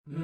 حضرت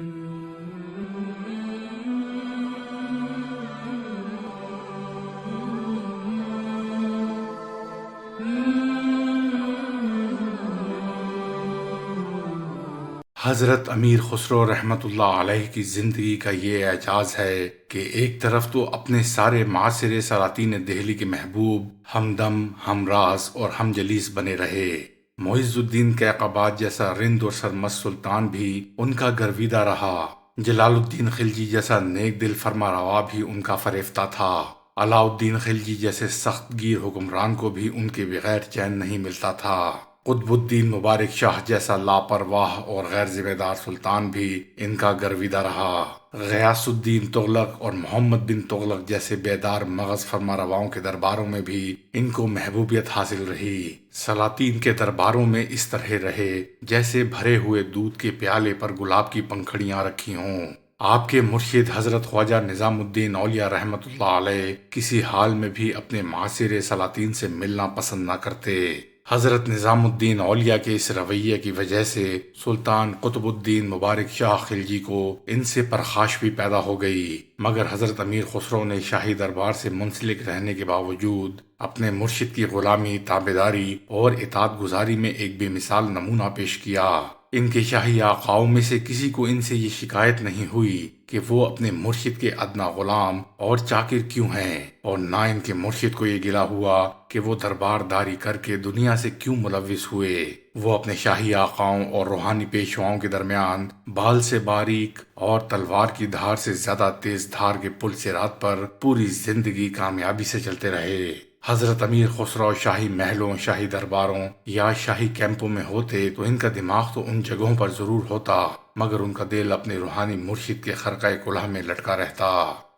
امیر خسرو رحمۃ اللہ علیہ کی زندگی کا یہ اعجاز ہے کہ ایک طرف تو اپنے سارے معاصر سلاطین دہلی کے محبوب، ہمدم، ہمراز اور ہم جلیس بنے رہے۔ معز الدین کیقباد جیسا رند اور سرمست سلطان بھی ان کا گرویدہ رہا۔ جلال الدین خلجی جیسا نیک دل فرما روا بھی ان کا فریفتہ تھا۔ علاء الدین خلجی جیسے سخت گیر حکمران کو بھی ان کے بغیر چین نہیں ملتا تھا۔ قطب الدین مبارک شاہ جیسا لاپرواہ اور غیر ذمہ دار سلطان بھی ان کا گرویدہ رہا۔ غیاث الدین تغلق اور محمد بن تغلق جیسے بیدار مغز فرما رواؤں کے درباروں میں بھی ان کو محبوبیت حاصل رہی۔ سلاطین کے درباروں میں اس طرح رہے جیسے بھرے ہوئے دودھ کے پیالے پر گلاب کی پنکھڑیاں رکھی ہوں۔ آپ کے مرشد حضرت خواجہ نظام الدین اولیاء رحمۃ اللہ علیہ کسی حال میں بھی اپنے معاصر سلاطین سے ملنا پسند نہ کرتے۔ حضرت نظام الدین اولیاء کے اس رویے کی وجہ سے سلطان قطب الدین مبارک شاہ خلجی کو ان سے پرخاش بھی پیدا ہو گئی، مگر حضرت امیر خسرو نے شاہی دربار سے منسلک رہنے کے باوجود اپنے مرشد کی غلامی، تابعداری اور اطاعت گزاری میں ایک بے مثال نمونہ پیش کیا۔ ان کے شاہی آقاؤں میں سے کسی کو ان سے یہ شکایت نہیں ہوئی کہ وہ اپنے مرشد کے ادنا غلام اور چاکر کیوں ہیں، اور نہ ان کے مرشد کو یہ گلہ ہوا کہ وہ دربار داری کر کے دنیا سے کیوں ملوث ہوئے۔ وہ اپنے شاہی آقاؤں اور روحانی پیشواؤں کے درمیان بال سے باریک اور تلوار کی دھار سے زیادہ تیز دھار کے پل صراط پر پوری زندگی کامیابی سے چلتے رہے۔ حضرت امیر خسرو شاہی محلوں، شاہی درباروں یا شاہی کیمپوں میں ہوتے تو ان کا دماغ تو ان جگہوں پر ضرور ہوتا، مگر ان کا دل اپنے روحانی مرشد کے خرقہ کلہ میں لٹکا رہتا۔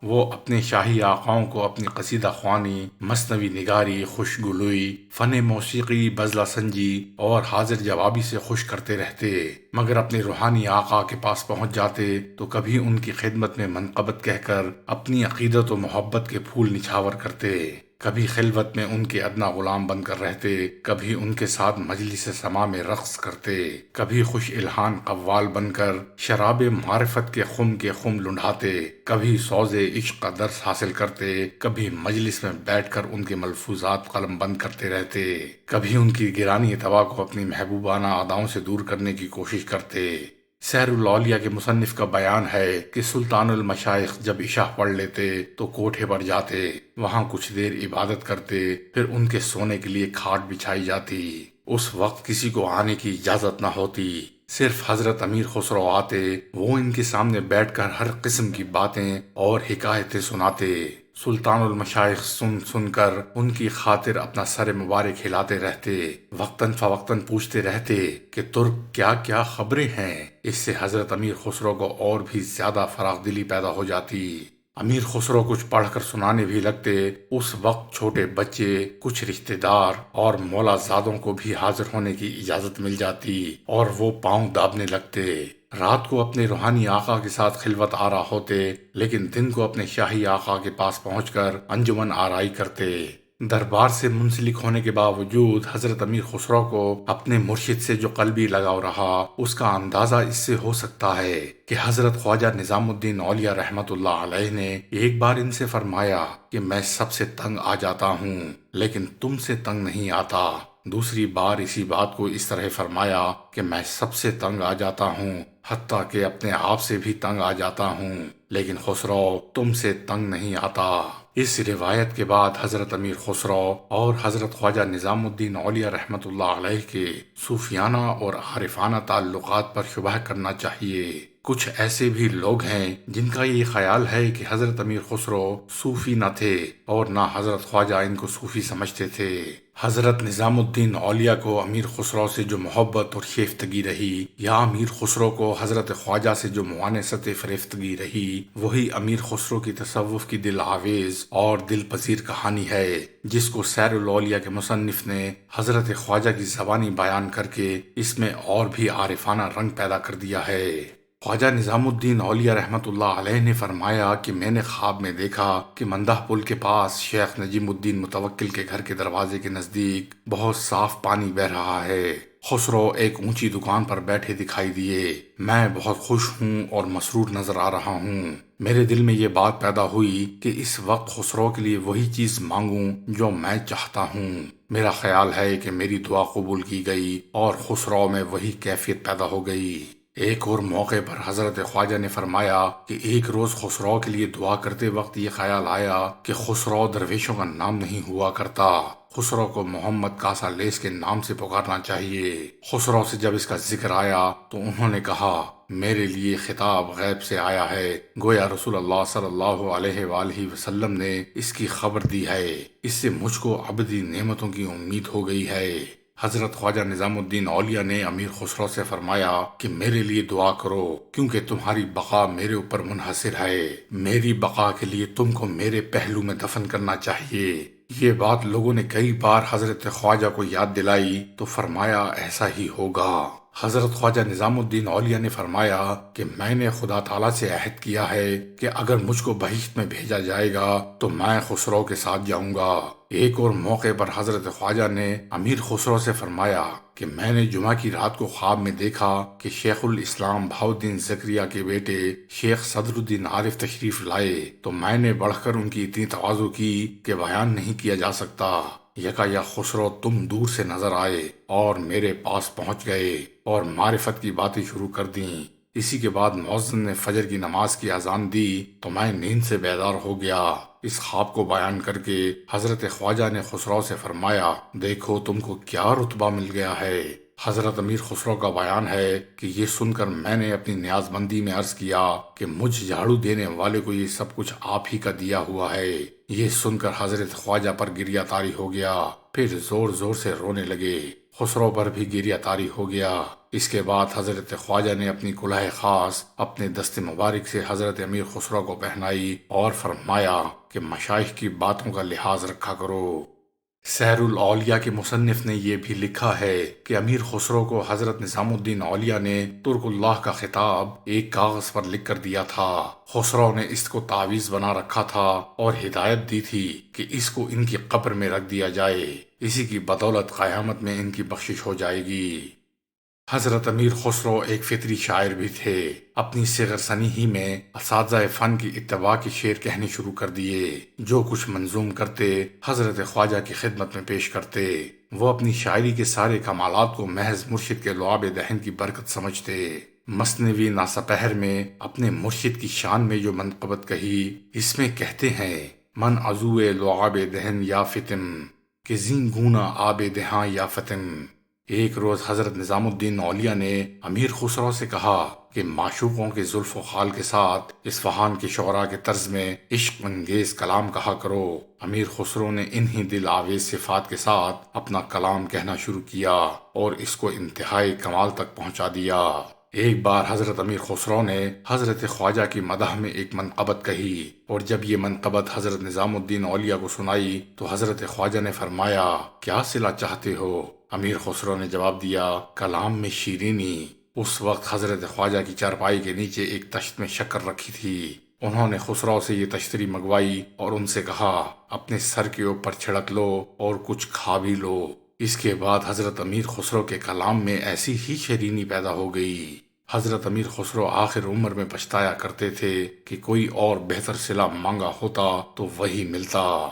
وہ اپنے شاہی آقاؤں کو اپنی قصیدہ خوانی، مثنوی نگاری، خوشگلوئی، فن موسیقی، بزلہ سنجی اور حاضر جوابی سے خوش کرتے رہتے، مگر اپنے روحانی آقا کے پاس پہنچ جاتے تو کبھی ان کی خدمت میں منقبت کہہ کر اپنی عقیدت و محبت کے پھول نچھاور کرتے، کبھی خلوت میں ان کے ادنا غلام بن کر رہتے، کبھی ان کے ساتھ مجلس سما میں رقص کرتے، کبھی خوش الحان قوال بن کر شراب معرفت کے خم لنڈھاتے، کبھی سوز عشق کا درس حاصل کرتے، کبھی مجلس میں بیٹھ کر ان کے ملفوظات قلم بند کرتے رہتے، کبھی ان کی گرانی طبع کو اپنی محبوبانہ اداؤں سے دور کرنے کی کوشش کرتے۔ سیر الاولیاء کے مصنف کا بیان ہے کہ سلطان المشائخ جب عشاء پڑھ لیتے تو کوٹھے پر جاتے، وہاں کچھ دیر عبادت کرتے، پھر ان کے سونے کے لیے کھاٹ بچھائی جاتی۔ اس وقت کسی کو آنے کی اجازت نہ ہوتی، صرف حضرت امیر خسرو آتے، وہ ان کے سامنے بیٹھ کر ہر قسم کی باتیں اور حکایتیں سناتے۔ سلطان المشائخ سن سن کر ان کی خاطر اپنا سر مبارک ہلاتے رہتے، وقتاً فوقتاً پوچھتے رہتے کہ ترک کیا کیا خبریں ہیں۔ اس سے حضرت امیر خسرو کو اور بھی زیادہ فراخ دلی پیدا ہو جاتی۔ امیر خسرو کچھ پڑھ کر سنانے بھی لگتے۔ اس وقت چھوٹے بچے، کچھ رشتہ دار اور مولا زادوں کو بھی حاضر ہونے کی اجازت مل جاتی اور وہ پاؤں دابنے لگتے۔ رات کو اپنے روحانی آقا کے ساتھ خلوت آرا ہوتے، لیکن دن کو اپنے شاہی آقا کے پاس پہنچ کر انجمن آرائی کرتے۔ دربار سے منسلک ہونے کے باوجود حضرت امیر خسرو کو اپنے مرشد سے جو قلبی لگاؤ رہا، اس کا اندازہ اس سے ہو سکتا ہے کہ حضرت خواجہ نظام الدین اولیاء رحمۃ اللہ علیہ نے ایک بار ان سے فرمایا کہ میں سب سے تنگ آ جاتا ہوں لیکن تم سے تنگ نہیں آتا۔ دوسری بار اسی بات کو اس طرح فرمایا کہ میں سب سے تنگ آ جاتا ہوں، حتیٰ کہ اپنے آپ سے بھی تنگ آ جاتا ہوں، لیکن خسرو تم سے تنگ نہیں آتا۔ اس روایت کے بعد حضرت امیر خسرو اور حضرت خواجہ نظام الدین اولیاء رحمۃ اللہ علیہ کے صوفیانہ اور عارفانہ تعلقات پر شبہ کرنا چاہیے۔ کچھ ایسے بھی لوگ ہیں جن کا یہ خیال ہے کہ حضرت امیر خسرو صوفی نہ تھے اور نہ حضرت خواجہ ان کو صوفی سمجھتے تھے۔ حضرت نظام الدین اولیاء کو امیر خسرو سے جو محبت اور شیفتگی رہی، یا امیر خسرو کو حضرت خواجہ سے جو موانست فریفتگی رہی، وہی امیر خسرو کی تصوف کی دل آویز اور دل پذیر کہانی ہے، جس کو سیر الاولیاء کے مصنف نے حضرت خواجہ کی زبانی بیان کر کے اس میں اور بھی عارفانہ رنگ پیدا کر دیا ہے۔ خواجہ نظام الدین اولیاء رحمۃ اللہ علیہ نے فرمایا کہ میں نے خواب میں دیکھا کہ مندہ پل کے پاس شیخ نجیم الدین متوکل کے گھر کے دروازے کے نزدیک بہت صاف پانی بہہ رہا ہے۔ خسرو ایک اونچی دکان پر بیٹھے دکھائی دیے۔ میں بہت خوش ہوں اور مسرور نظر آ رہا ہوں۔ میرے دل میں یہ بات پیدا ہوئی کہ اس وقت خسرو کے لیے وہی چیز مانگوں جو میں چاہتا ہوں۔ میرا خیال ہے کہ میری دعا قبول کی گئی اور خسرو میں وہی کیفیت پیدا ہو گئی۔ ایک اور موقع پر حضرت خواجہ نے فرمایا کہ ایک روز خسرو کے لیے دعا کرتے وقت یہ خیال آیا کہ خسرو درویشوں کا نام نہیں ہوا کرتا، خسرو کو محمد کاسا لیس کے نام سے پکارنا چاہیے۔ خسرو سے جب اس کا ذکر آیا تو انہوں نے کہا، میرے لیے خطاب غیب سے آیا ہے، گویا رسول اللہ صلی اللہ علیہ وآلہ وسلم نے اس کی خبر دی ہے، اس سے مجھ کو ابدی نعمتوں کی امید ہو گئی ہے۔ حضرت خواجہ نظام الدین اولیاء نے امیر خسرو سے فرمایا کہ میرے لیے دعا کرو، کیونکہ تمہاری بقا میرے اوپر منحصر ہے، میری بقا کے لیے تم کو میرے پہلو میں دفن کرنا چاہیے۔ یہ بات لوگوں نے کئی بار حضرت خواجہ کو یاد دلائی تو فرمایا ایسا ہی ہوگا۔ حضرت خواجہ نظام الدین اولیاء نے فرمایا کہ میں نے خدا تعالیٰ سے عہد کیا ہے کہ اگر مجھ کو بہشت میں بھیجا جائے گا تو میں خسرو کے ساتھ جاؤں گا۔ ایک اور موقع پر حضرت خواجہ نے امیر خسرو سے فرمایا کہ میں نے جمعہ کی رات کو خواب میں دیکھا کہ شیخ الاسلام بہاؤالدین زکریا کے بیٹے شیخ صدر الدین عارف تشریف لائے تو میں نے بڑھ کر ان کی اتنی تواضع کی کہ بیان نہیں کیا جا سکتا۔ یکا خسرو تم دور سے نظر آئے اور میرے پاس پہنچ گئے اور معرفت کی باتیں شروع کر دیں۔ اسی کے بعد مؤذن نے فجر کی نماز کی اذان دی تو میں نیند سے بیدار ہو گیا۔ اس خواب کو بیان کر کے حضرت خواجہ نے خسرو سے فرمایا، دیکھو تم کو کیا رتبہ مل گیا ہے۔ حضرت امیر خسرو کا بیان ہے کہ یہ سن کر میں نے اپنی نیاز مندی میں عرض کیا کہ مجھ جھاڑو دینے والے کو یہ سب کچھ آپ ہی کا دیا ہوا ہے۔ یہ سن کر حضرت خواجہ پر گریہ طاری ہو گیا، پھر زور زور سے رونے لگے۔ خسرو پر بھی گریہ طاری ہو گیا۔ اس کے بعد حضرت خواجہ نے اپنی کلہِ خاص اپنے دست مبارک سے حضرت امیر خسرو کو پہنائی اور فرمایا کہ مشائخ کی باتوں کا لحاظ رکھا کرو۔ سیر الاولیاء کے مصنف نے یہ بھی لکھا ہے کہ امیر خسرو کو حضرت نظام الدین اولیاء نے ترک اللہ کا خطاب ایک کاغذ پر لکھ کر دیا تھا۔ خسرو نے اس کو تعویذ بنا رکھا تھا اور ہدایت دی تھی کہ اس کو ان کی قبر میں رکھ دیا جائے، اسی کی بدولت قیامت میں ان کی بخشش ہو جائے گی۔ حضرت امیر خسرو ایک فطری شاعر بھی تھے۔ اپنی صغر سنی ہی میں اساتذہ فن کی اتباع کے شعر کہنے شروع کر دیے۔ جو کچھ منظوم کرتے حضرت خواجہ کی خدمت میں پیش کرتے۔ وہ اپنی شاعری کے سارے کمالات کو محض مرشد کے لعاب دہن کی برکت سمجھتے۔ مثنوی ناسپہر میں اپنے مرشد کی شان میں جو منقبت کہی، اس میں کہتے ہیں، من عضوِ لعاب دہن یا فتم کہ زین گونا آب دہاں یا فتم۔ ایک روز حضرت نظام الدین اولیاء نے امیر خسرو سے کہا کہ معشوقوں کے زلف و خال کے ساتھ اصفہان کے شعراء کے طرز میں عشق انگیز کلام کہا کرو۔ امیر خسرو نے انہی دل آویز صفات کے ساتھ اپنا کلام کہنا شروع کیا اور اس کو انتہائی کمال تک پہنچا دیا۔ ایک بار حضرت امیر خسرو نے حضرت خواجہ کی مدح میں ایک منقبت کہی اور جب یہ منقبت حضرت نظام الدین اولیاء کو سنائی تو حضرت خواجہ نے فرمایا، کیا صلہ چاہتے ہو؟ امیر خسرو نے جواب دیا، کلام میں شیرینی۔ اس وقت حضرت خواجہ کی چارپائی کے نیچے ایک تشت میں شکر رکھی تھی۔ انہوں نے خسرو سے یہ تشتری منگوائی اور ان سے کہا، اپنے سر کے اوپر چھڑک لو اور کچھ کھا بھی لو۔ اس کے بعد حضرت امیر خسرو کے کلام میں ایسی ہی شیرینی پیدا ہو گئی۔ حضرت امیر خسرو آخر عمر میں پچھتایا کرتے تھے کہ کوئی اور بہتر صلہ مانگا ہوتا تو وہی ملتا۔